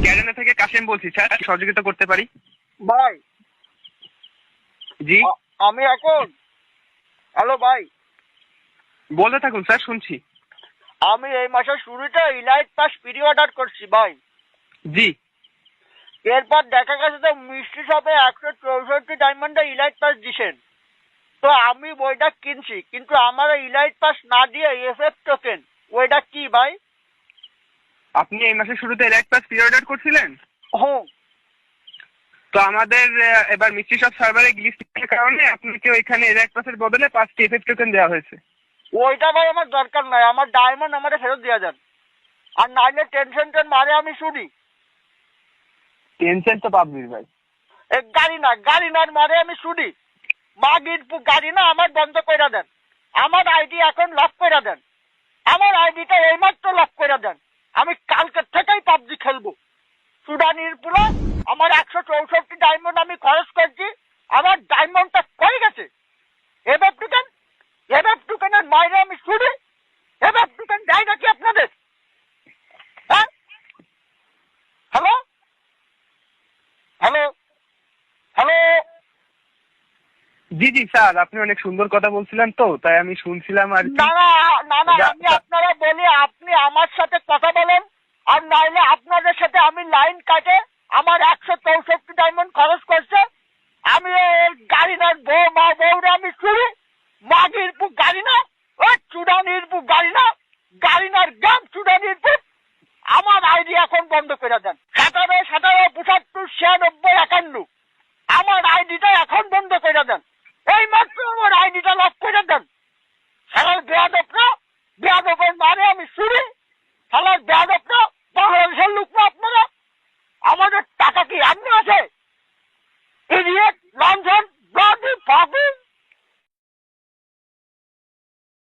Garena থেকে কাশেম বলছি sir, সহযোগিতা করতে পারি? ভাই জি আমি এখন, হ্যালো ভাই, বলতে থাকুন স্যার, শুনছি। আমি এই মাসের শুরুতে ইলাইট পাস প্রি অর্ডার করছি ভাই। জি এরপর দেখা গেছে যে মিষ্টি শপে 164 ডায়মন্ডে ইলাইট পাস দিছেন। তো আমি বইটা কিনছি, কিন্তু আমার ইলাইট পাস না দিয়ে এফএফ টোকেন, ওইটা কি ভাই? আপনি এই মাসের শুরুতে এলাইট পাস প্রি অর্ডার করছিলেন? হুম। তো আমাদের এবার মিষ্টি সব সার্ভারে গ্লিচের কারণে আপনাকে ওইখানে এলাইট পাসের বদলে 5টি এফএফ টোকেন দেওয়া হয়েছে। ওইটা ভাই আমার দরকার নাই, আমার ডায়মন্ড আমারে ফেরত দিয়ে যান। আর নাইলে টেনশন মারে আমি শুনি। টেনশন তো পাবলিক ভাই। গাড়ি না মারে আমি শুনি। মাগির গাড়ি না আমার বন্ধ করে দেন। আমার আইডি এখন লক করে দেন। আমার আইডিটা এইমাত্র লক করে দেন। আমি কালকে থেকেই পাবজি খেলবো। সুডানির পুরো আমার 164 ডায়মন্ড আমি খরচ করছি, আমার ডায়মন্ডটা কই গেছে? এবার টুকেনের মাইরে আমি শুনি। এবার টুকেন দেয় নাকি আপনাদের? হ্যাঁ, হ্যালো হ্যালো হ্যালো। জি জি স্যার, আপনি অনেক সুন্দর কথা বলছিলেন, তো তাই আমি শুনছিলাম আর কি। না আমি আপনারা বলি আপনি আমার সাথে কথা বলেন, আর নাইলে আপনাদের সাথে আমি লাইন কাটে আমার 164 ডায়মন্ড খরচ করছে। আমি গাড়ি না বউরা আমি চুরি, মাগির পু গাড়ি না, ও চুডানির পু গাড়ি না, গাড়ি নার গাম চুডানির পু। আমার আইডি এখন বন্ধ করে দেন। 17 75 96 51 আমার আইডিটা এখন বন্ধ করে দেন। এই মাত্র আমার আইডিটা লক করে দেন। শালার বেয়াদবরা মারে আমি শুনি। শালার বেয়াদবরা বাংলাদেশের লোক না আপনারা? আমাদের টাকা কি এমনি আছে?